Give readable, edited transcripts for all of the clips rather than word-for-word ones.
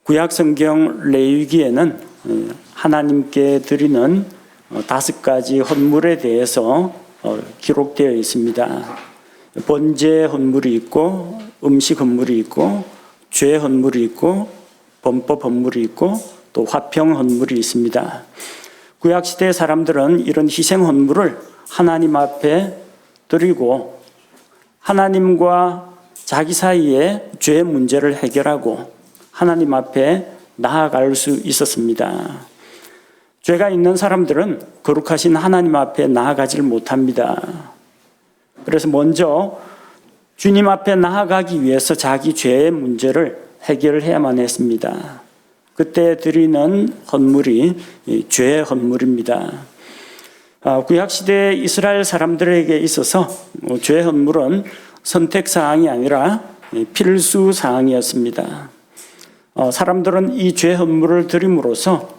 구약성경 레위기에는 하나님께 드리는 5가지 헌물에 대해서 기록되어 있습니다. 번제 헌물이 있고, 음식 헌물이 있고, 죄 헌물이 있고, 범법 헌물이 있고, 또 화평 헌물이 있습니다. 구약시대 사람들은 이런 희생 헌물을 하나님 앞에 드리고 하나님과 자기 사이에 죄 문제를 해결하고 하나님 앞에 나아갈 수 있었습니다. 죄가 있는 사람들은 거룩하신 하나님 앞에 나아가지를 못합니다. 그래서 먼저 주님 앞에 나아가기 위해서 자기 죄의 문제를 해결해야만 했습니다. 그때 드리는 헌물이 죄의 헌물입니다. 구약시대 이스라엘 사람들에게 있어서 죄의 헌물은 선택사항이 아니라 필수사항이었습니다. 사람들은 이 죄 헌물을 드림으로써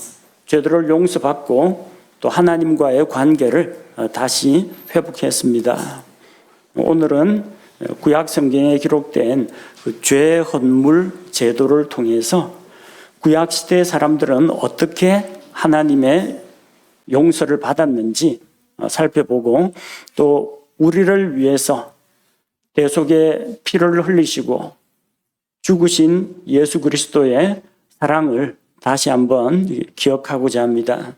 죄들을 용서받고 또 하나님과의 관계를 다시 회복했습니다. 오늘은 구약 성경에 기록된 그 죄 헌물 제도를 통해서 구약 시대 사람들은 어떻게 하나님의 용서를 받았는지 살펴보고 또 우리를 위해서 대속의 피를 흘리시고 죽으신 예수 그리스도의 사랑을 다시 한번 기억하고자 합니다.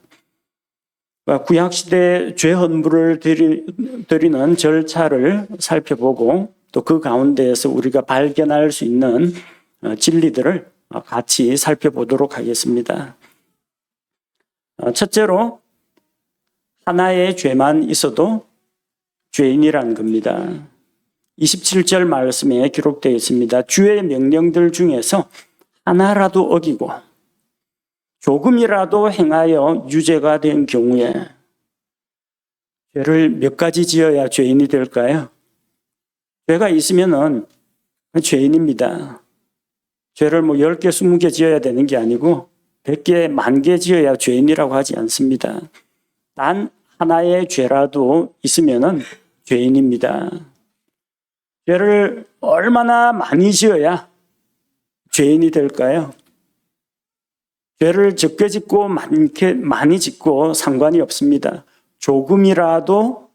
구약시대 죄 헌물을 드리는 절차를 살펴보고 또 그 가운데에서 우리가 발견할 수 있는 진리들을 같이 살펴보도록 하겠습니다. 첫째로 하나의 죄만 있어도 죄인이라는 겁니다. 27절 말씀에 기록되어 있습니다. 주의 명령들 중에서 하나라도 어기고 조금이라도 행하여 유죄가 된 경우에 죄를 몇 가지 지어야 죄인이 될까요? 죄가 있으면은 죄인입니다. 죄를 10개, 20개 지어야 되는 게 아니고 100개, 10,000개 지어야 죄인이라고 하지 않습니다. 단 하나의 죄라도 있으면은 죄인입니다. 죄를 얼마나 많이 지어야 죄인이 될까요? 죄를 적게 짓고 많이 짓고 상관이 없습니다. 조금이라도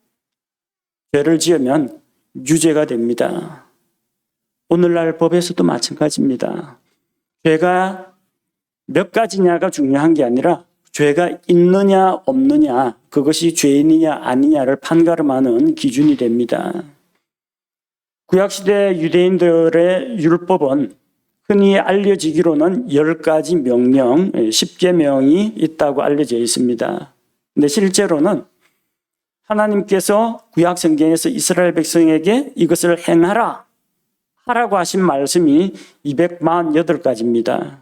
죄를 지으면 유죄가 됩니다. 오늘날 법에서도 마찬가지입니다. 죄가 몇 가지냐가 중요한 게 아니라 죄가 있느냐 없느냐, 그것이 죄인이냐 아니냐를 판가름하는 기준이 됩니다. 구약시대 유대인들의 율법은 흔히 알려지기로는 10가지 명령, 10계명이 있다고 알려져 있습니다. 근데 실제로는 하나님께서 구약 성경에서 이스라엘 백성에게 이것을 행하라, 하라고 하신 말씀이 248가지입니다.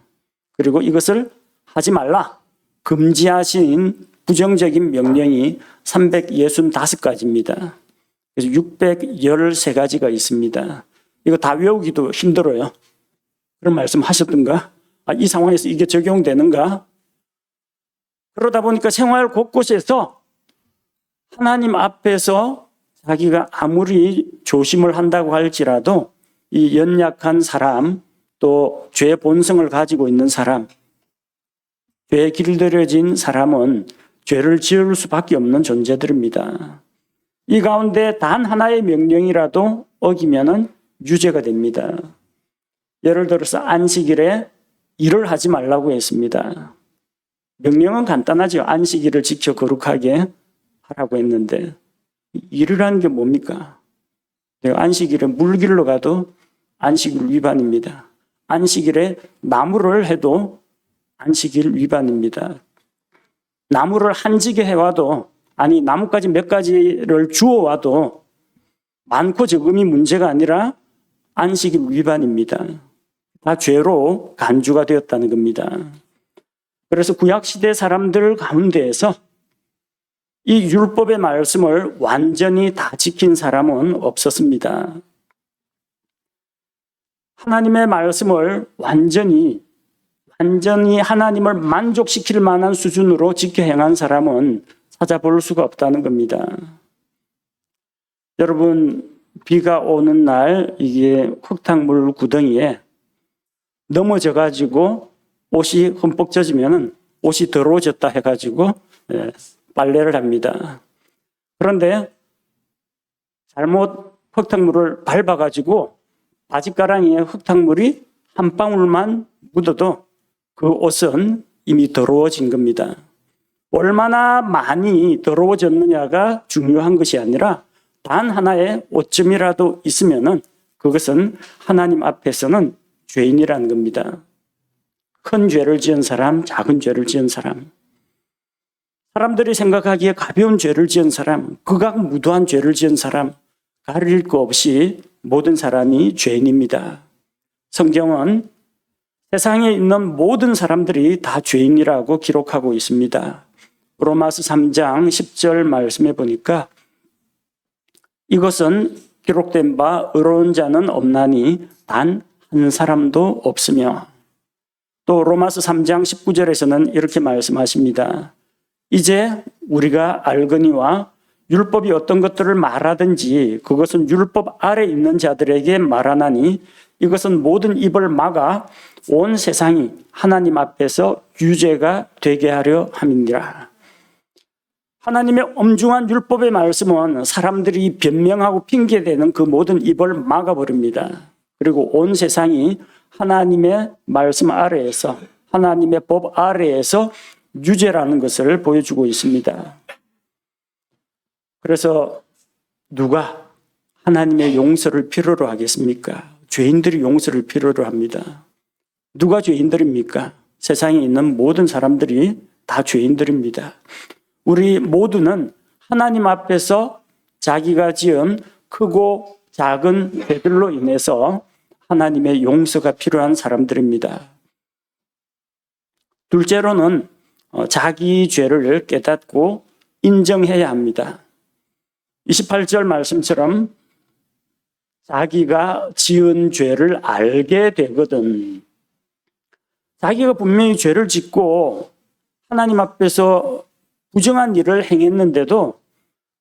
그리고 이것을 하지 말라, 금지하신 부정적인 명령이 365가지입니다. 그래서 613가지가 있습니다. 이거 다 외우기도 힘들어요. 그런 말씀 하셨던가? 이 상황에서 이게 적용되는가? 그러다 보니까 생활 곳곳에서 하나님 앞에서 자기가 아무리 조심을 한다고 할지라도 이 연약한 사람, 또 죄의 본성을 가지고 있는 사람, 죄에 길들여진 사람은 죄를 지을 수밖에 없는 존재들입니다. 이 가운데 단 하나의 명령이라도 어기면은 유죄가 됩니다. 예를 들어서 안식일에 일을 하지 말라고 했습니다. 명령은 간단하죠. 안식일을 지켜 거룩하게 하라고 했는데 일이라는 게 뭡니까? 내가 안식일에 물길로 가도 안식일 위반입니다. 안식일에 나무를 해도 안식일 위반입니다. 나무를 한지게 해와도, 아니 나무까지 몇 가지를 주워와도 많고 적음이 문제가 아니라 안식일 위반입니다. 다 죄로 간주가 되었다는 겁니다. 그래서 구약시대 사람들 가운데에서 이 율법의 말씀을 완전히 다 지킨 사람은 없었습니다. 하나님의 말씀을 완전히 하나님을 만족시킬 만한 수준으로 지켜 행한 사람은 찾아볼 수가 없다는 겁니다. 여러분, 비가 오는 날 이게 흙탕물 구덩이에 넘어져 가지고 옷이 흠뻑 젖으면 옷이 더러워졌다 해가지고 빨래를 합니다. 그런데 잘못 흙탕물을 밟아가지고 바지가랑이에 흙탕물이 한 방울만 묻어도 그 옷은 이미 더러워진 겁니다. 얼마나 많이 더러워졌느냐가 중요한 것이 아니라 단 하나의 오점이라도 있으면은 그것은 하나님 앞에서는 죄인이라는 겁니다. 큰 죄를 지은 사람, 작은 죄를 지은 사람, 사람들이 생각하기에 가벼운 죄를 지은 사람, 극악무도한 죄를 지은 사람, 가릴 거 없이 모든 사람이 죄인입니다. 성경은 세상에 있는 모든 사람들이 다 죄인이라고 기록하고 있습니다. 로마서 3장 10절 말씀에 보니까 이것은 기록된 바 의로운 자는 없나니 단 한 사람도 없으며, 또 로마서 3장 19절에서는 이렇게 말씀하십니다. 이제 우리가 알거니와 율법이 어떤 것들을 말하든지 그것은 율법 아래 있는 자들에게 말하나니 이것은 모든 입을 막아 온 세상이 하나님 앞에서 유죄가 되게 하려 함이니라. 하나님의 엄중한 율법의 말씀은 사람들이 변명하고 핑계대는 그 모든 입을 막아버립니다. 그리고 온 세상이 하나님의 말씀 아래에서, 하나님의 법 아래에서 유죄라는 것을 보여주고 있습니다. 그래서 누가 하나님의 용서를 필요로 하겠습니까? 죄인들이 용서를 필요로 합니다. 누가 죄인들입니까? 세상에 있는 모든 사람들이 다 죄인들입니다. 우리 모두는 하나님 앞에서 자기가 지은 크고 작은 죄들로 인해서 하나님의 용서가 필요한 사람들입니다. 둘째로는 자기 죄를 깨닫고 인정해야 합니다. 28절 말씀처럼 자기가 지은 죄를 알게 되거든. 자기가 분명히 죄를 짓고 하나님 앞에서 부정한 일을 행했는데도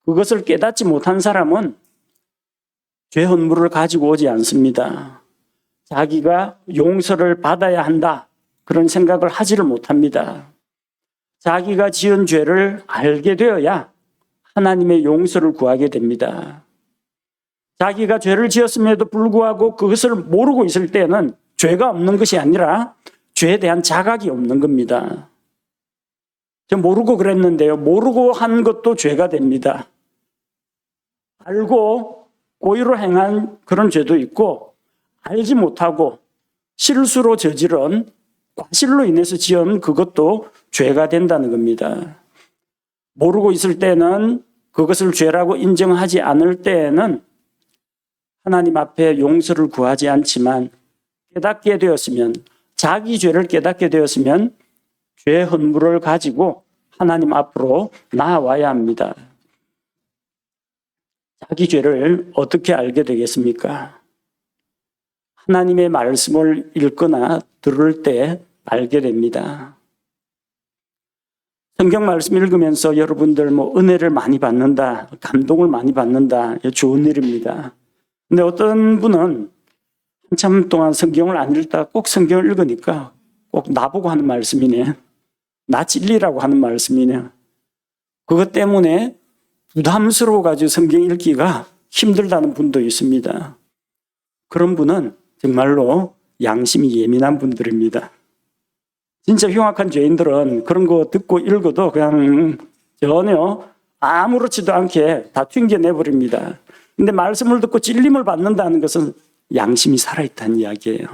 그것을 깨닫지 못한 사람은 죄 헌물을 가지고 오지 않습니다. 자기가 용서를 받아야 한다, 그런 생각을 하지를 못합니다. 자기가 지은 죄를 알게 되어야 하나님의 용서를 구하게 됩니다. 자기가 죄를 지었음에도 불구하고 그것을 모르고 있을 때는 죄가 없는 것이 아니라 죄에 대한 자각이 없는 겁니다. 저 모르고 그랬는데요. 모르고 한 것도 죄가 됩니다. 알고 고의로 행한 그런 죄도 있고, 알지 못하고 실수로 저지른 과실로 인해서 지은 그것도 죄가 된다는 겁니다. 모르고 있을 때는, 그것을 죄라고 인정하지 않을 때에는 하나님 앞에 용서를 구하지 않지만 깨닫게 되었으면, 자기 죄를 깨닫게 되었으면 죄 헌물을 가지고 하나님 앞으로 나아와야 합니다. 자기 죄를 어떻게 알게 되겠습니까? 하나님의 말씀을 읽거나 들을 때 알게 됩니다. 성경 말씀 읽으면서 여러분들 은혜를 많이 받는다, 감동을 많이 받는다, 좋은 일입니다. 근데 어떤 분은 한참 동안 성경을 안 읽다가 꼭 성경을 읽으니까 꼭 나보고 하는 말씀이네, 나 진리라고 하는 말씀이네, 그것 때문에 부담스러워가지고 성경 읽기가 힘들다는 분도 있습니다. 그런 분은 정말로 양심이 예민한 분들입니다. 진짜 흉악한 죄인들은 그런 거 듣고 읽어도 그냥 전혀 아무렇지도 않게 다 튕겨내버립니다. 근데 말씀을 듣고 찔림을 받는다는 것은 양심이 살아있다는 이야기예요.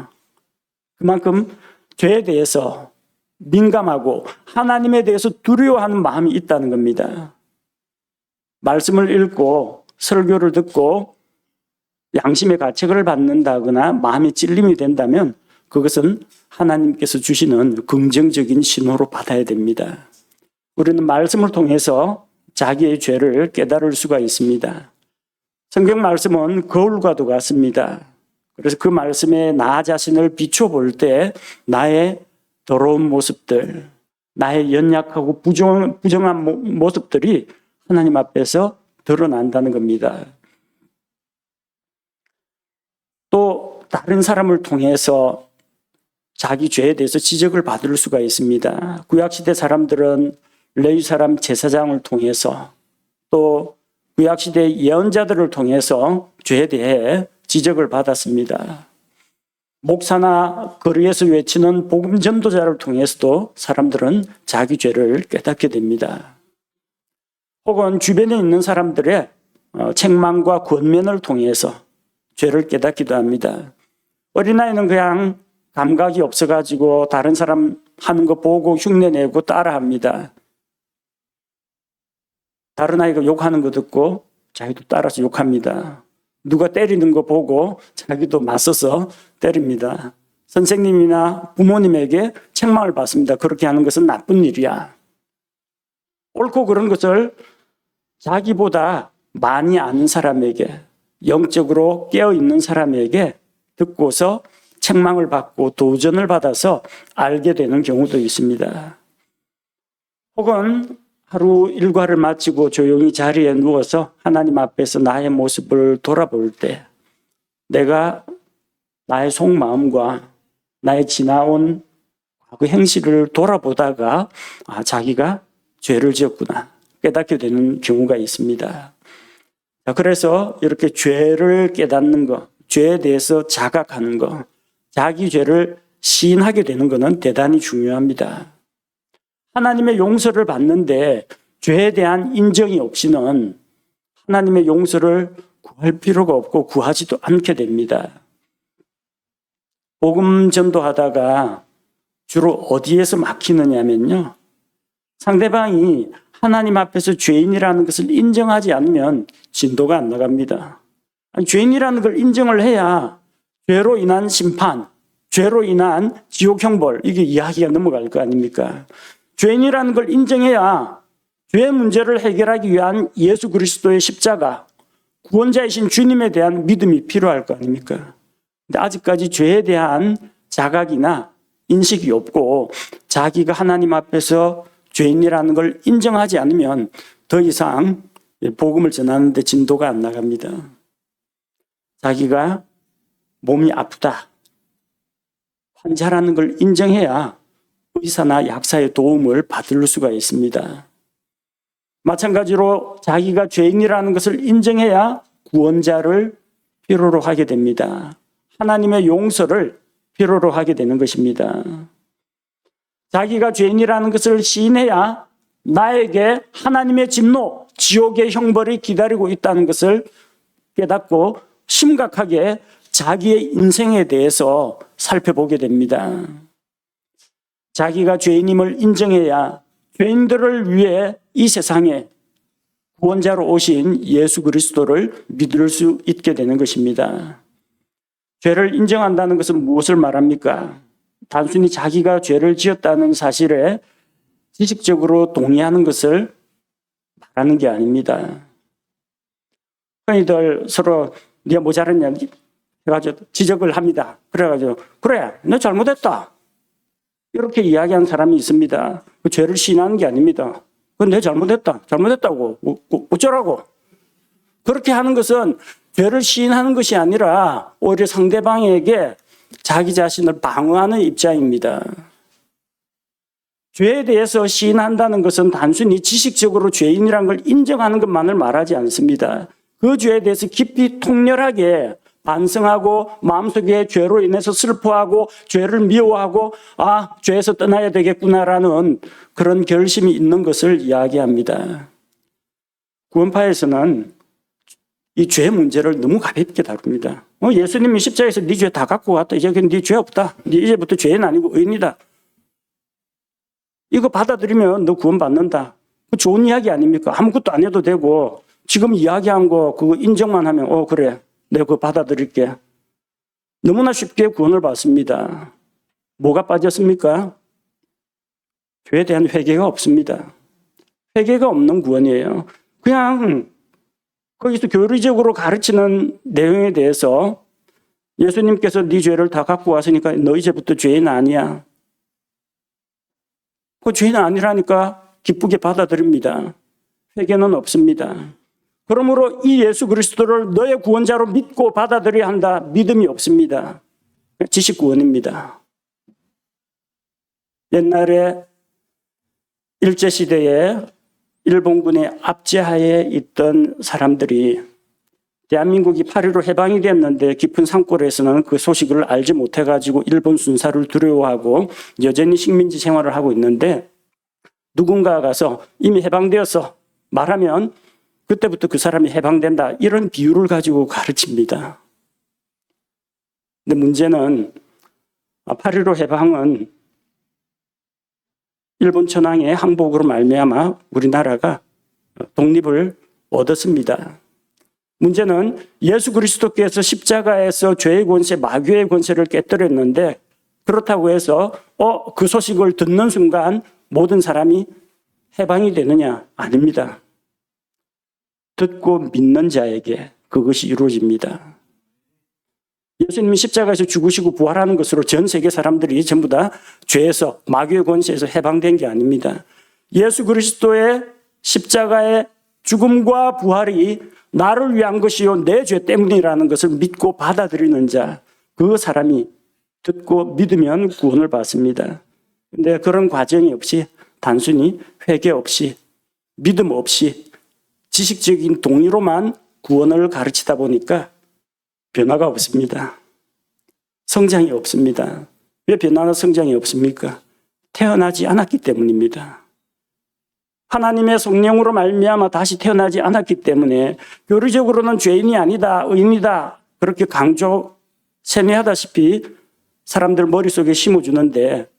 그만큼 죄에 대해서 민감하고 하나님에 대해서 두려워하는 마음이 있다는 겁니다. 말씀을 읽고 설교를 듣고 양심의 가책을 받는다거나 마음에 찔림이 된다면 그것은 하나님께서 주시는 긍정적인 신호로 받아야 됩니다. 우리는 말씀을 통해서 자기의 죄를 깨달을 수가 있습니다. 성경 말씀은 거울과도 같습니다. 그래서 그 말씀에 나 자신을 비춰볼 때 나의 더러운 모습들, 나의 연약하고 부정한 모습들이 하나님 앞에서 드러난다는 겁니다. 또 다른 사람을 통해서 자기 죄에 대해서 지적을 받을 수가 있습니다. 구약시대 사람들은 레위 사람 제사장을 통해서 또 구약시대 예언자들을 통해서 죄에 대해 지적을 받았습니다. 목사나 거리에서 외치는 복음 전도자를 통해서도 사람들은 자기 죄를 깨닫게 됩니다. 혹은 주변에 있는 사람들의 책망과 권면을 통해서 죄를 깨닫기도 합니다. 어린아이는 그냥 감각이 없어가지고 다른 사람 하는 거 보고 흉내내고 따라합니다. 다른 아이가 욕하는 거 듣고 자기도 따라서 욕합니다. 누가 때리는 거 보고 자기도 맞서서 때립니다. 선생님이나 부모님에게 책망을 받습니다. 그렇게 하는 것은 나쁜 일이야. 옳고 그런 것을 자기보다 많이 아는 사람에게, 영적으로 깨어있는 사람에게 듣고서 책망을 받고 도전을 받아서 알게 되는 경우도 있습니다. 혹은 하루 일과를 마치고 조용히 자리에 누워서 하나님 앞에서 나의 모습을 돌아볼 때 내가 나의 속마음과 나의 지나온 과거 행실을 돌아보다가 자기가 죄를 지었구나 깨닫게 되는 경우가 있습니다. 그래서 이렇게 죄를 깨닫는 것, 죄에 대해서 자각하는 것, 자기 죄를 시인하게 되는 것은 대단히 중요합니다. 하나님의 용서를 받는데 죄에 대한 인정이 없이는 하나님의 용서를 구할 필요가 없고 구하지도 않게 됩니다. 복음 전도하다가 주로 어디에서 막히느냐면요. 상대방이 하나님 앞에서 죄인이라는 것을 인정하지 않으면 진도가 안 나갑니다. 죄인이라는 걸 인정을 해야 죄로 인한 심판, 죄로 인한 지옥 형벌, 이게 이야기가 넘어갈 거 아닙니까? 죄인이라는 걸 인정해야 죄의 문제를 해결하기 위한 예수 그리스도의 십자가, 구원자이신 주님에 대한 믿음이 필요할 거 아닙니까? 근데 아직까지 죄에 대한 자각이나 인식이 없고 자기가 하나님 앞에서 죄인이라는 걸 인정하지 않으면 더 이상 복음을 전하는데 진도가 안 나갑니다. 자기가 몸이 아프다, 환자라는 걸 인정해야 의사나 약사의 도움을 받을 수가 있습니다. 마찬가지로 자기가 죄인이라는 것을 인정해야 구원자를 필요로 하게 됩니다. 하나님의 용서를 필요로 하게 되는 것입니다. 자기가 죄인이라는 것을 시인해야 나에게 하나님의 진노, 지옥의 형벌이 기다리고 있다는 것을 깨닫고 심각하게 자기의 인생에 대해서 살펴보게 됩니다. 자기가 죄인임을 인정해야 죄인들을 위해 이 세상에 구원자로 오신 예수 그리스도를 믿을 수 있게 되는 것입니다. 죄를 인정한다는 것은 무엇을 말합니까? 단순히 자기가 죄를 지었다는 사실에 지식적으로 동의하는 것을 말하는 게 아닙니다. 흔히들 서로 네가 뭐 잘했냐 해가지고 지적을 합니다. 그래가지고 그래 너 잘못했다 이렇게 이야기하는 사람이 있습니다. 그 죄를 시인하는 게 아닙니다. 그건 내 잘못했다고 어쩌라고 그렇게 하는 것은 죄를 시인하는 것이 아니라 오히려 상대방에게 자기 자신을 방어하는 입장입니다. 죄에 대해서 시인한다는 것은 단순히 지식적으로 죄인이라는 걸 인정하는 것만을 말하지 않습니다. 그 죄에 대해서 깊이 통렬하게 반성하고 마음속에 죄로 인해서 슬퍼하고 죄를 미워하고 죄에서 떠나야 되겠구나라는 그런 결심이 있는 것을 이야기합니다. 구원파에서는 이 죄 문제를 너무 가볍게 다룹니다. 예수님이 십자가에서 네 죄 다 갖고 왔다. 이제 네 죄 없다. 네 이제부터 죄는 아니고 의인이다. 이거 받아들이면 너 구원받는다. 좋은 이야기 아닙니까? 아무것도 안 해도 되고 지금 이야기한 거 그거 인정만 하면 그래. 내가 그거 받아들일게. 너무나 쉽게 구원을 받습니다. 뭐가 빠졌습니까? 죄에 대한 회개가 없습니다. 회개가 없는 구원이에요. 그냥 거기서 교리적으로 가르치는 내용에 대해서 예수님께서 네 죄를 다 갖고 왔으니까 너 이제부터 죄인 아니야. 그 죄인 아니라니까 기쁘게 받아들입니다. 회개는 없습니다. 그러므로 이 예수 그리스도를 너의 구원자로 믿고 받아들여야 한다. 믿음이 없습니다. 지식 구원입니다. 옛날에 일제시대에 일본군의 압제하에 있던 사람들이 대한민국이 8.15 해방이 됐는데 깊은 산골에서는 그 소식을 알지 못해가지고 일본 군사를 두려워하고 여전히 식민지 생활을 하고 있는데, 누군가가 가서 이미 해방되었어 말하면 그때부터 그 사람이 해방된다, 이런 비유를 가지고 가르칩니다. 근데 문제는 8.15 해방은 일본 천황의 항복으로 말미암아 우리나라가 독립을 얻었습니다. 문제는 예수 그리스도께서 십자가에서 죄의 권세, 마귀의 권세를 깨뜨렸는데, 그렇다고 해서 그 소식을 듣는 순간 모든 사람이 해방이 되느냐? 아닙니다. 듣고 믿는 자에게 그것이 이루어집니다. 예수님이 십자가에서 죽으시고 부활하는 것으로 전 세계 사람들이 전부 다 죄에서, 마귀의 권세에서 해방된 게 아닙니다. 예수 그리스도의 십자가의 죽음과 부활이 나를 위한 것이요 내 죄 때문이라는 것을 믿고 받아들이는 자, 그 사람이 듣고 믿으면 구원을 받습니다. 그런데 그런 과정이 없이 단순히 회개 없이, 믿음 없이 지식적인 동의로만 구원을 가르치다 보니까 변화가 없습니다. 성장이 없습니다. 왜 변화나 성장이 없습니까? 태어나지 않았기 때문입니다. 하나님의 성령으로 말미암아 다시 태어나지 않았기 때문에 교리적으로는 죄인이 아니다, 의인이다, 그렇게 강조 세뇌하다시피 사람들 머릿속에 심어주는데,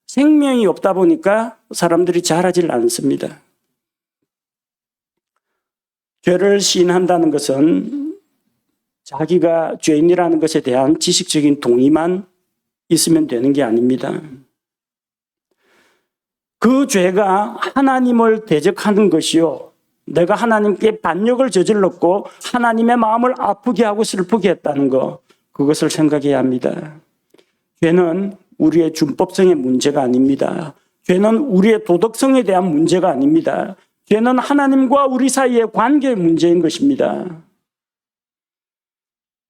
생명이 없다 보니까 사람들이 자라질 않습니다. 죄를 시인한다는 것은 자기가 죄인이라는 것에 대한 지식적인 동의만 있으면 되는 게 아닙니다. 그 죄가 하나님을 대적하는 것이요, 내가 하나님께 반역을 저질렀고 하나님의 마음을 아프게 하고 슬프게 했다는 것, 그것을 생각해야 합니다. 죄는 우리의 준법성의 문제가 아닙니다. 죄는 우리의 도덕성에 대한 문제가 아닙니다. 죄는 하나님과 우리 사이의 관계의 문제인 것입니다.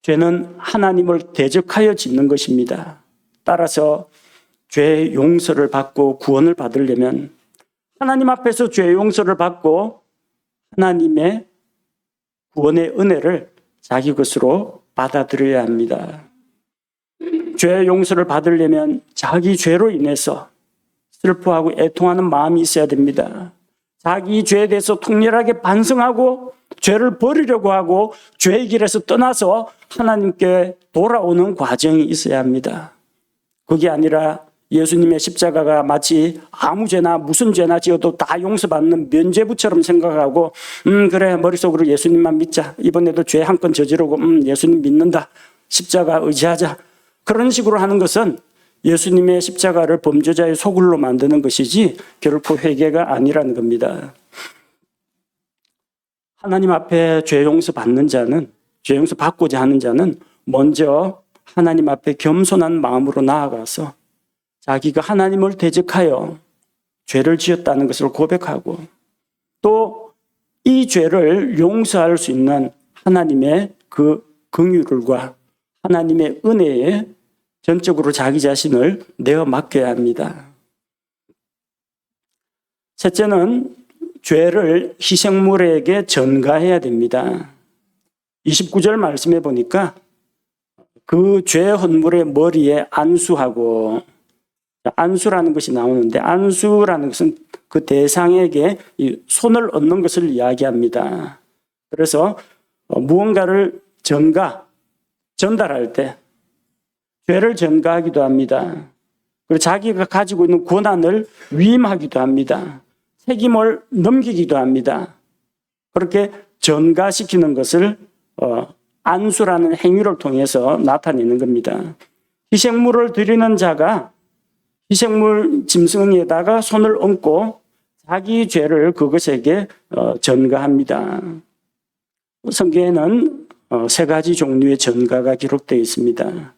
죄는 하나님을 대적하여 짓는 것입니다. 따라서 죄의 용서를 받고 구원을 받으려면 하나님 앞에서 죄의 용서를 받고 하나님의 구원의 은혜를 자기 것으로 받아들여야 합니다. 죄의 용서를 받으려면 자기 죄로 인해서 슬퍼하고 애통하는 마음이 있어야 됩니다. 자기 죄에 대해서 통렬하게 반성하고 죄를 버리려고 하고 죄의 길에서 떠나서 하나님께 돌아오는 과정이 있어야 합니다. 그게 아니라 예수님의 십자가가 마치 아무 죄나 무슨 죄나 지어도 다 용서받는 면죄부처럼 생각하고 그래, 머릿속으로 예수님만 믿자, 이번에도 죄 한 건 저지르고 예수님 믿는다, 십자가 의지하자, 그런 식으로 하는 것은 예수님의 십자가를 범죄자의 소굴로 만드는 것이지 결코 회개가 아니라는 겁니다. 하나님 앞에 죄 용서 받는 자는, 죄 용서 받고자 하는 자는 먼저 하나님 앞에 겸손한 마음으로 나아가서 자기가 하나님을 대적하여 죄를 지었다는 것을 고백하고, 또 이 죄를 용서할 수 있는 하나님의 그 긍휼과 하나님의 은혜에 전적으로 자기 자신을 내어 맡겨야 합니다. 셋째는 죄를 희생물에게 전가해야 됩니다. 29절 말씀해 보니까 그 죄 헌물의 머리에 안수하고, 안수라는 것이 나오는데, 안수라는 것은 그 대상에게 손을 얹는 것을 이야기합니다. 그래서 무언가를 전달할 때 죄를 전가하기도 합니다. 그리고 자기가 가지고 있는 권한을 위임하기도 합니다. 책임을 넘기기도 합니다. 그렇게 전가시키는 것을 안수라는 행위를 통해서 나타내는 겁니다. 희생물을 드리는 자가 희생물 짐승에다가 손을 얹고 자기 죄를 그것에게 전가합니다. 성경에는 세 가지 종류의 전가가 기록되어 있습니다.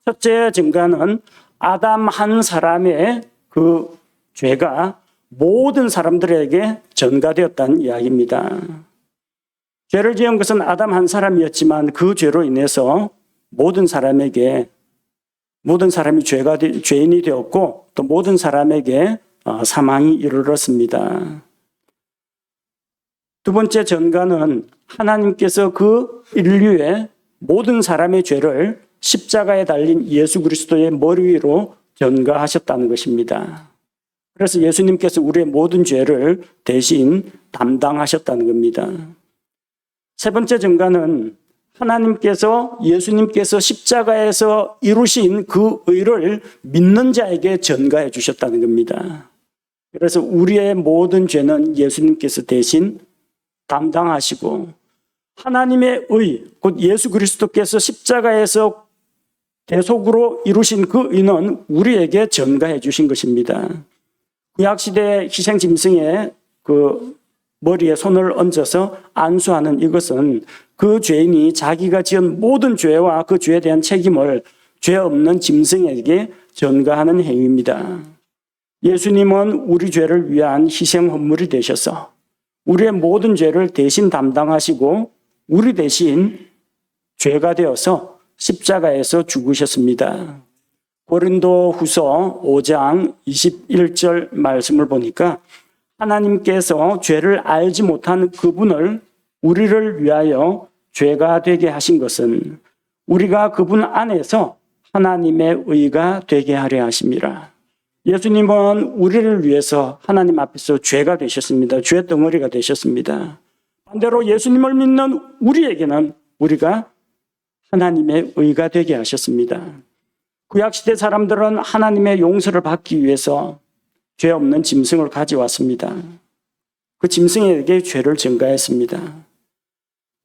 첫째 전가는 아담 한 사람의 그 죄가 모든 사람들에게 전가되었다는 이야기입니다. 죄를 지은 것은 아담 한 사람이었지만 그 죄로 인해서 모든 사람에게 모든 사람이 죄인이 되었고 또 모든 사람에게 사망이 이르렀습니다. 두 번째 전가는 하나님께서 그 인류의 모든 사람의 죄를 십자가에 달린 예수 그리스도의 머리 위로 전가하셨다는 것입니다. 그래서 예수님께서 우리의 모든 죄를 대신 담당하셨다는 겁니다. 세 번째 전가는 하나님께서 예수님께서 십자가에서 이루신 그 의를 믿는 자에게 전가해 주셨다는 겁니다. 그래서 우리의 모든 죄는 예수님께서 대신 담당하시고 하나님의 의, 곧 예수 그리스도께서 십자가에서 대속으로 이루신 그 의는 우리에게 전가해 주신 것입니다. 구약시대 희생짐승의 그 머리에 손을 얹어서 안수하는 이것은 그 죄인이 자기가 지은 모든 죄와 그 죄에 대한 책임을 죄 없는 짐승에게 전가하는 행위입니다. 예수님은 우리 죄를 위한 희생 헌물이 되셔서 우리의 모든 죄를 대신 담당하시고 우리 대신 죄가 되어서 십자가에서 죽으셨습니다. 고린도 후서 5장 21절 말씀을 보니까 하나님께서 죄를 알지 못한 그분을 우리를 위하여 죄가 되게 하신 것은 우리가 그분 안에서 하나님의 의가 되게 하려 하심이라. 예수님은 우리를 위해서 하나님 앞에서 죄가 되셨습니다. 죄 덩어리가 되셨습니다. 반대로 예수님을 믿는 우리에게는 우리가 하나님의 의가 되게 하셨습니다. 구약시대 사람들은 하나님의 용서를 받기 위해서 죄 없는 짐승을 가져왔습니다. 그 짐승에게 죄를 전가했습니다.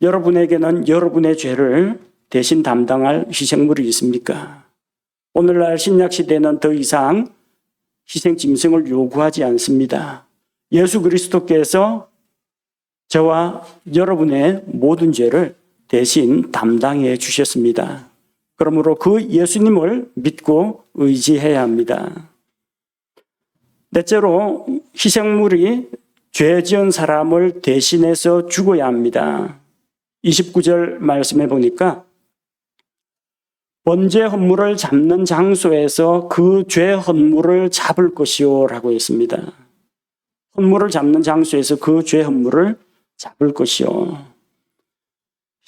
여러분에게는 여러분의 죄를 대신 담당할 희생물이 있습니까? 오늘날 신약시대는 더 이상 희생 짐승을 요구하지 않습니다. 예수 그리스도께서 저와 여러분의 모든 죄를 대신 담당해 주셨습니다. 그러므로 그 예수님을 믿고 의지해야 합니다. 넷째로 희생물이 죄 지은 사람을 대신해서 죽어야 합니다. 29절 말씀해 보니까 번제 헌물을 잡는 장소에서 그 죄 헌물을 잡을 것이요 라고 했습니다. 헌물을 잡는 장소에서 그 죄 헌물을 잡을 것이요.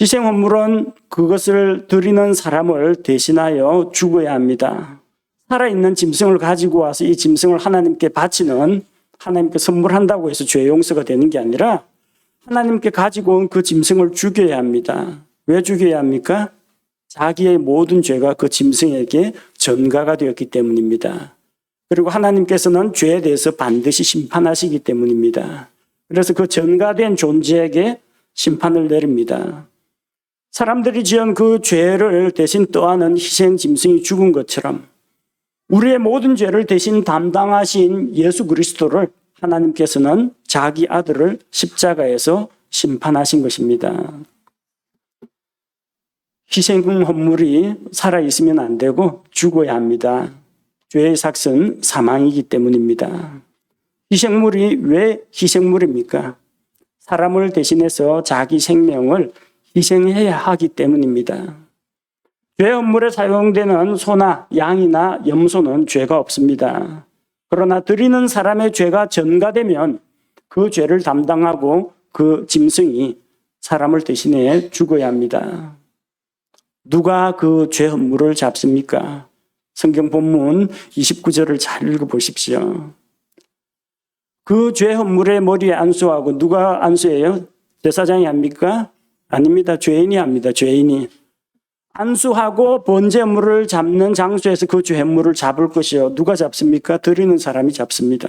희생 헌물은 그것을 드리는 사람을 대신하여 죽어야 합니다. 살아있는 짐승을 가지고 와서 이 짐승을 하나님께 바치는, 하나님께 선물한다고 해서 죄 용서가 되는 게 아니라 하나님께 가지고 온 그 짐승을 죽여야 합니다. 왜 죽여야 합니까? 자기의 모든 죄가 그 짐승에게 전가가 되었기 때문입니다. 그리고 하나님께서는 죄에 대해서 반드시 심판하시기 때문입니다. 그래서 그 전가된 존재에게 심판을 내립니다. 사람들이 지은 그 죄를 대신 떠안은 희생 짐승이 죽은 것처럼 우리의 모든 죄를 대신 담당하신 예수 그리스도를 하나님께서는 자기 아들을 십자가에서 심판하신 것입니다. 희생 헌물이 살아있으면 안 되고 죽어야 합니다. 죄의 삭은 사망이기 때문입니다. 희생물이 왜 희생물입니까? 사람을 대신해서 자기 생명을 희생해야 하기 때문입니다. 죄 헌물에 사용되는 소나 양이나 염소는 죄가 없습니다. 그러나 드리는 사람의 죄가 전가되면 그 죄를 담당하고 그 짐승이 사람을 대신해 죽어야 합니다. 누가 그 죄 헌물을 잡습니까? 성경 본문 29절을 잘 읽어보십시오. 그 죄 헌물의 머리에 안수하고 누가 안수해요? 제사장이 합니까? 아닙니다. 죄인이 합니다. 죄인이. 안수하고 번제 헌물을 잡는 장소에서 그 죄 헌물을 잡을 것이요. 누가 잡습니까? 드리는 사람이 잡습니다.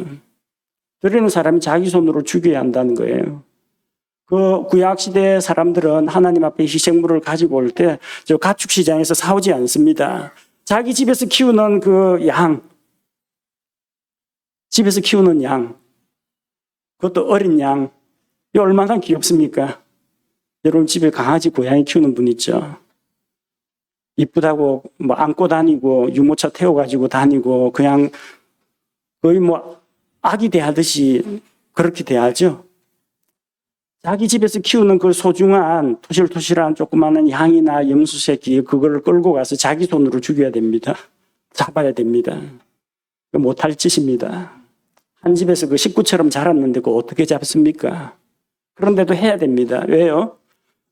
드리는 사람이 자기 손으로 죽여야 한다는 거예요. 그 구약시대 사람들은 하나님 앞에 희생물을 가지고 올 때 저 가축시장에서 사오지 않습니다. 자기 집에서 키우는 그 양, 집에서 키우는 양, 그것도 어린 양, 이 얼마나 귀엽습니까? 여러분 집에 강아지, 고양이 키우는 분 있죠? 이쁘다고 뭐 안고 다니고 유모차 태워가지고 다니고 그냥 거의 뭐 아기 대하듯이 그렇게 대하죠. 자기 집에서 키우는 그 소중한 토실토실한 조그마한 양이나 염소 새끼 그거를 끌고 가서 자기 손으로 죽여야 됩니다. 잡아야 됩니다. 못할 짓입니다. 한 집에서 그 식구처럼 자랐는데 그거 어떻게 잡습니까? 그런데도 해야 됩니다. 왜요?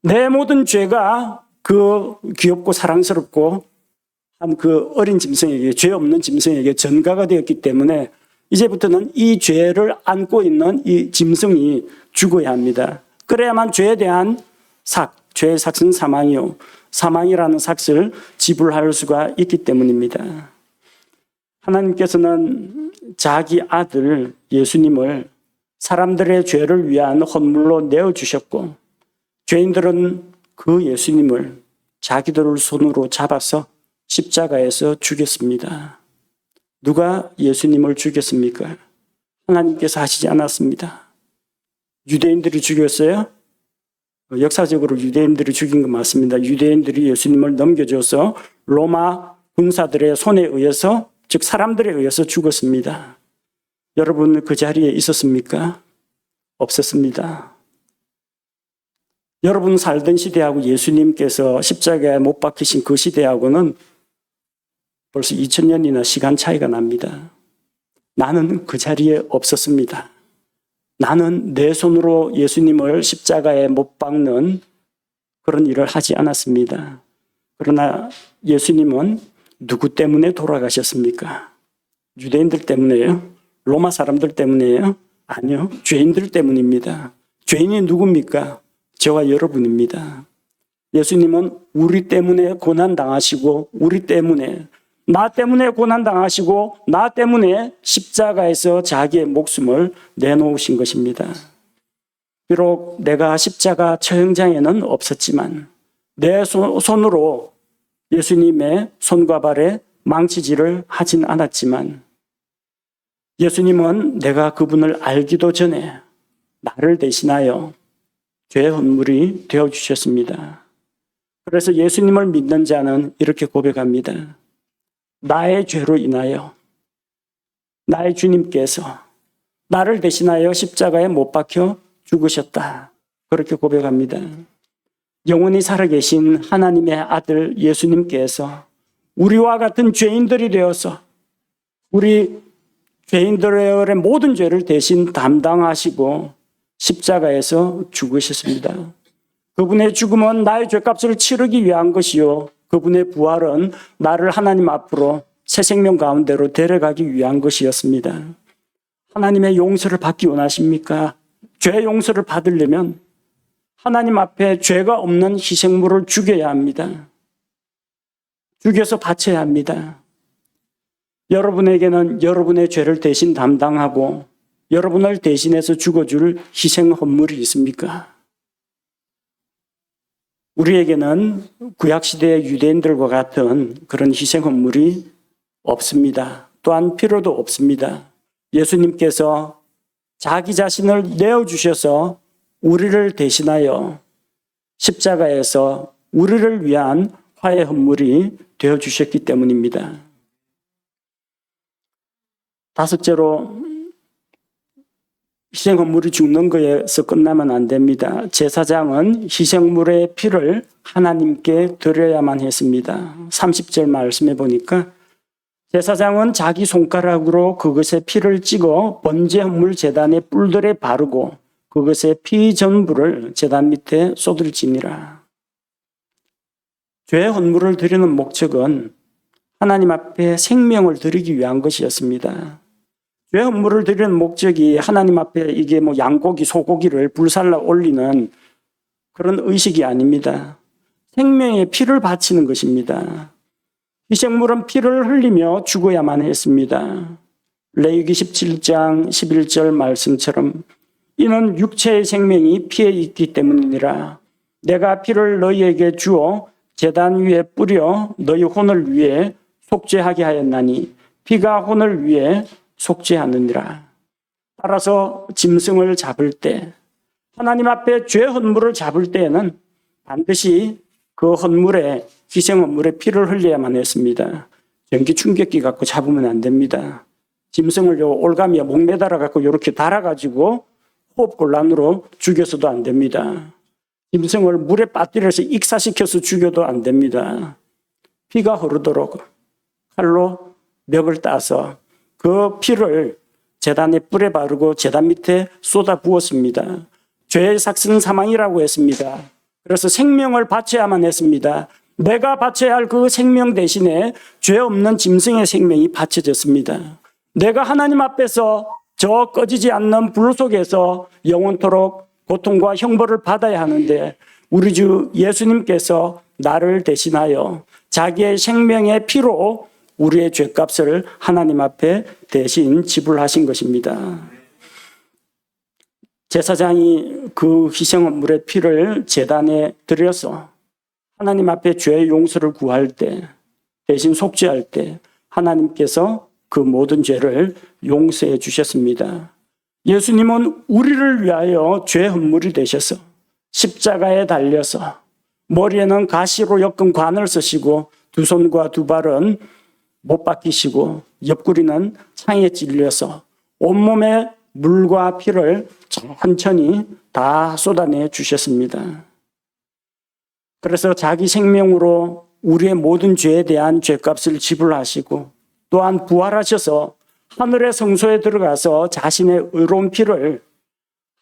내 모든 죄가 그 귀엽고 사랑스럽고 한 그 어린 짐승에게, 죄 없는 짐승에게 전가가 되었기 때문에 이제부터는 이 죄를 안고 있는 이 짐승이 죽어야 합니다. 그래야만 죄에 대한 죄의 삭은 사망이요, 사망이라는 삭을 지불할 수가 있기 때문입니다. 하나님께서는 자기 아들 예수님을 사람들의 죄를 위한 헌물로 내어주셨고, 죄인들은 그 예수님을 자기들 손으로 잡아서 십자가에서 죽였습니다. 누가 예수님을 죽였습니까? 하나님께서 하시지 않았습니다. 유대인들이 죽였어요? 역사적으로 유대인들이 죽인 건 맞습니다. 유대인들이 예수님을 넘겨줘서 로마 군사들의 손에 의해서, 즉 사람들에 의해서 죽었습니다. 여러분 그 자리에 있었습니까? 없었습니다. 여러분 살던 시대하고 예수님께서 십자가에 못 박히신 그 시대하고는 벌써 2000년이나 시간 차이가 납니다. 나는 그 자리에 없었습니다. 나는 내 손으로 예수님을 십자가에 못 박는 그런 일을 하지 않았습니다. 그러나 예수님은 누구 때문에 돌아가셨습니까? 유대인들 때문에요? 로마 사람들 때문에요? 아니요. 죄인들 때문입니다. 죄인이 누굽니까? 저와 여러분입니다. 예수님은 우리 때문에 고난당하시고, 나 때문에 고난당하시고, 나 때문에 십자가에서 자기의 목숨을 내놓으신 것입니다. 비록 내가 십자가 처형장에는 없었지만 내 손으로 예수님의 손과 발에 망치질을 하진 않았지만 예수님은 내가 그분을 알기도 전에 나를 대신하여 죄 헌물이 되어주셨습니다. 그래서 예수님을 믿는 자는 이렇게 고백합니다. 나의 죄로 인하여 나의 주님께서 나를 대신하여 십자가에 못 박혀 죽으셨다. 그렇게 고백합니다. 영원히 살아계신 하나님의 아들 예수님께서 우리와 같은 죄인들이 되어서 우리 죄인들의 모든 죄를 대신 담당하시고 십자가에서 죽으셨습니다. 그분의 죽음은 나의 죄값을 치르기 위한 것이요, 그분의 부활은 나를 하나님 앞으로 새 생명 가운데로 데려가기 위한 것이었습니다. 하나님의 용서를 받기 원하십니까? 죄 용서를 받으려면 하나님 앞에 죄가 없는 희생물을 죽여야 합니다. 죽여서 바쳐야 합니다. 여러분에게는 여러분의 죄를 대신 담당하고 여러분을 대신해서 죽어줄 희생 헌물이 있습니까? 우리에게는 구약시대의 유대인들과 같은 그런 희생 헌물이 없습니다. 또한 필요도 없습니다. 예수님께서 자기 자신을 내어주셔서 우리를 대신하여 십자가에서 우리를 위한 화해 헌물이 되어주셨기 때문입니다. 다섯째로, 희생 헌물이 죽는 거에서 끝나면 안 됩니다. 제사장은 희생물의 피를 하나님께 드려야만 했습니다. 30절 말씀해 보니까 제사장은 자기 손가락으로 그것의 피를 찍어 번제 헌물 제단의 뿔들에 바르고 그것의 피 전부를 제단 밑에 쏟을지니라. 죄 헌물을 드리는 목적은 하나님 앞에 생명을 드리기 위한 것이었습니다. 죄 헌물을 드리는 목적이 하나님 앞에 이게 양고기, 소고기를 불살라 올리는 그런 의식이 아닙니다. 생명의 피를 바치는 것입니다. 희생물은 피를 흘리며 죽어야만 했습니다. 레위기 17장 11절 말씀처럼 이는 육체의 생명이 피에 있기 때문이니라. 내가 피를 너희에게 주어 제단 위에 뿌려 너희 혼을 위해 속죄하게 하였나니 피가 혼을 위해 속죄하느니라. 따라서 짐승을 잡을 때, 하나님 앞에 죄 헌물을 잡을 때에는 반드시 그 헌물에, 희생 헌물에 피를 흘려야만 했습니다. 전기 충격기 갖고 잡으면 안 됩니다. 짐승을 올가미에 목매달아 갖고 이렇게 달아가지고 호흡곤란으로 죽여서도 안 됩니다. 짐승을 물에 빠뜨려서 익사시켜서 죽여도 안 됩니다. 피가 흐르도록 칼로 멱을 따서 그 피를 제단에 뿔에 바르고 제단 밑에 쏟아 부었습니다. 죄의 삭스는 사망이라고 했습니다. 그래서 생명을 바쳐야만 했습니다. 내가 바쳐야 할 그 생명 대신에 죄 없는 짐승의 생명이 바쳐졌습니다. 내가 하나님 앞에서 저 꺼지지 않는 불 속에서 영원토록 고통과 형벌을 받아야 하는데 우리 주 예수님께서 나를 대신하여 자기의 생명의 피로 우리의 죄값을 하나님 앞에 대신 지불하신 것입니다. 제사장이 그 희생물의 피를 제단에 드려서 하나님 앞에 죄의 용서를 구할 때, 대신 속죄할 때 하나님께서 그 모든 죄를 용서해 주셨습니다. 예수님은 우리를 위하여 죄 헌물이 되셔서 십자가에 달려서 머리에는 가시로 엮은 관을 쓰시고 두 손과 두 발은 못 박히시고 옆구리는 창에 찔려서 온몸에 물과 피를 천천히 다 쏟아내 주셨습니다. 그래서 자기 생명으로 우리의 모든 죄에 대한 죄값을 지불하시고 또한 부활하셔서 하늘의 성소에 들어가서 자신의 의로운 피를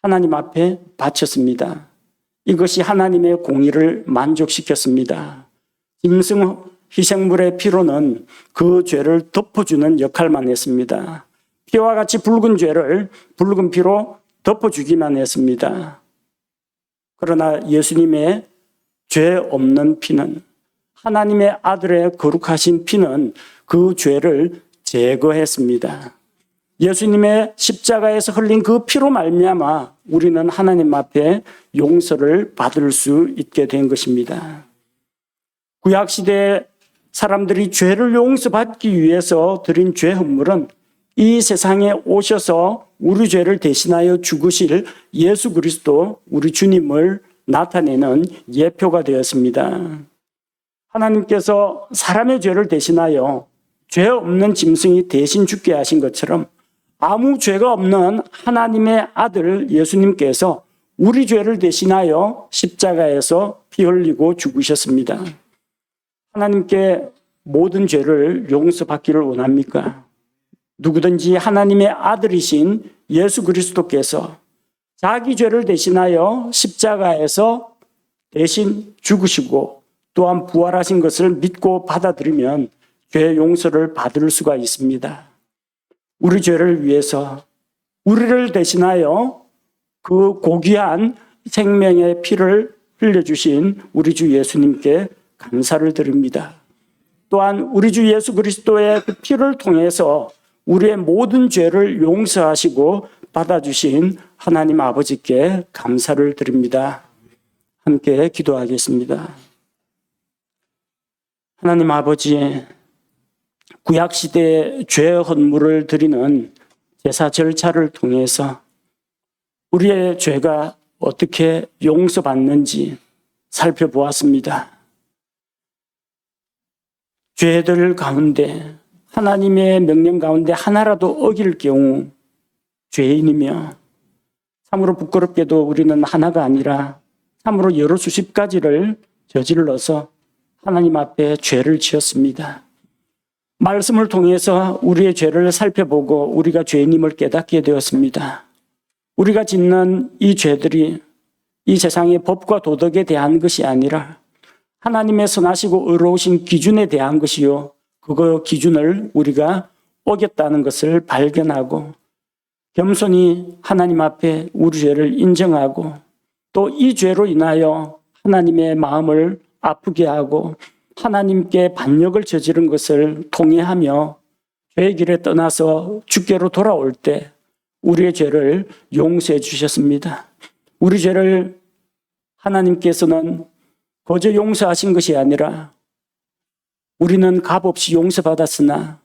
하나님 앞에 바쳤습니다. 이것이 하나님의 공의를 만족시켰습니다. 짐승 희생물의 피로는 그 죄를 덮어주는 역할만 했습니다. 피와 같이 붉은 죄를 붉은 피로 덮어주기만 했습니다. 그러나 예수님의 죄 없는 피는, 하나님의 아들의 거룩하신 피는 그 죄를 제거했습니다. 예수님의 십자가에서 흘린 그 피로 말미암아 우리는 하나님 앞에 용서를 받을 수 있게 된 것입니다. 구약시대 사람들이 죄를 용서받기 위해서 드린 죄 헌물은 이 세상에 오셔서 우리 죄를 대신하여 죽으실 예수 그리스도 우리 주님을 나타내는 예표가 되었습니다. 하나님께서 사람의 죄를 대신하여 죄 없는 짐승이 대신 죽게 하신 것처럼 아무 죄가 없는 하나님의 아들 예수님께서 우리 죄를 대신하여 십자가에서 피 흘리고 죽으셨습니다. 하나님께 모든 죄를 용서받기를 원합니까? 누구든지 하나님의 아들이신 예수 그리스도께서 자기 죄를 대신하여 십자가에서 대신 죽으시고 또한 부활하신 것을 믿고 받아들이면 죄 용서를 받을 수가 있습니다. 우리 죄를 위해서 우리를 대신하여 그 고귀한 생명의 피를 흘려주신 우리 주 예수님께 감사를 드립니다. 또한 우리 주 예수 그리스도의 그 피를 통해서 우리의 모든 죄를 용서하시고 받아주신 하나님 아버지께 감사를 드립니다. 함께 기도하겠습니다. 하나님 아버지, 구약시대의 죄 헌물을 드리는 제사 절차를 통해서 우리의 죄가 어떻게 용서받는지 살펴보았습니다. 죄들 가운데 하나님의 명령 가운데 하나라도 어길 경우 죄인이며 참으로 부끄럽게도 우리는 하나가 아니라 참으로 여러 수십 가지를 저질러서 하나님 앞에 죄를 지었습니다. 말씀을 통해서 우리의 죄를 살펴보고 우리가 죄인임을 깨닫게 되었습니다. 우리가 짓는 이 죄들이 이 세상의 법과 도덕에 대한 것이 아니라 하나님의 선하시고 의로우신 기준에 대한 것이요, 그 기준을 우리가 어겼다는 것을 발견하고 겸손히 하나님 앞에 우리 죄를 인정하고 또 이 죄로 인하여 하나님의 마음을 아프게 하고 하나님께 반역을 저지른 것을 통회하며 죄의 길에 떠나서 주께로 돌아올 때 우리의 죄를 용서해 주셨습니다. 우리 죄를 하나님께서는 거저 용서하신 것이 아니라 우리는 값없이 용서받았으나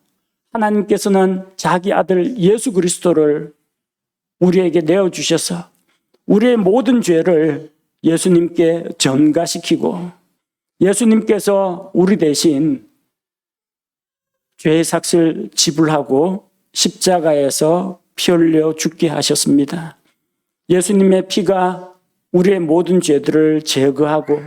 하나님께서는 자기 아들 예수 그리스도를 우리에게 내어주셔서 우리의 모든 죄를 예수님께 전가시키고 예수님께서 우리 대신 죄의 삭을 지불하고 십자가에서 피 흘려 죽게 하셨습니다. 예수님의 피가 우리의 모든 죄들을 제거하고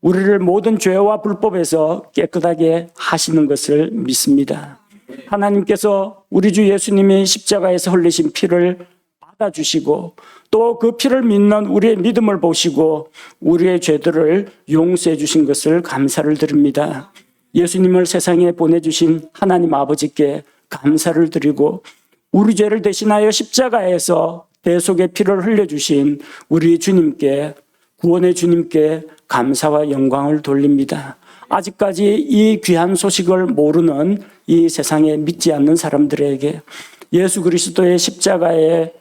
우리를 모든 죄와 불법에서 깨끗하게 하시는 것을 믿습니다. 하나님께서 우리 주 예수님이 십자가에서 흘리신 피를 받아주시고 또 그 피를 믿는 우리의 믿음을 보시고 우리의 죄들을 용서해 주신 것을 감사를 드립니다. 예수님을 세상에 보내주신 하나님 아버지께 감사를 드리고 우리 죄를 대신하여 십자가에서 대속의 피를 흘려주신 우리 주님께, 구원의 주님께 감사와 영광을 돌립니다. 아직까지 이 귀한 소식을 모르는 이 세상에 믿지 않는 사람들에게 예수 그리스도의 십자가의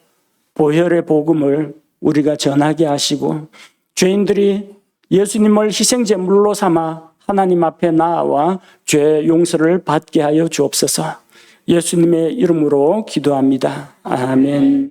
보혈의 복음을 우리가 전하게 하시고 죄인들이 예수님을 희생제물로 삼아 하나님 앞에 나아와 죄 용서를 받게 하여 주옵소서. 예수님의 이름으로 기도합니다. 아멘.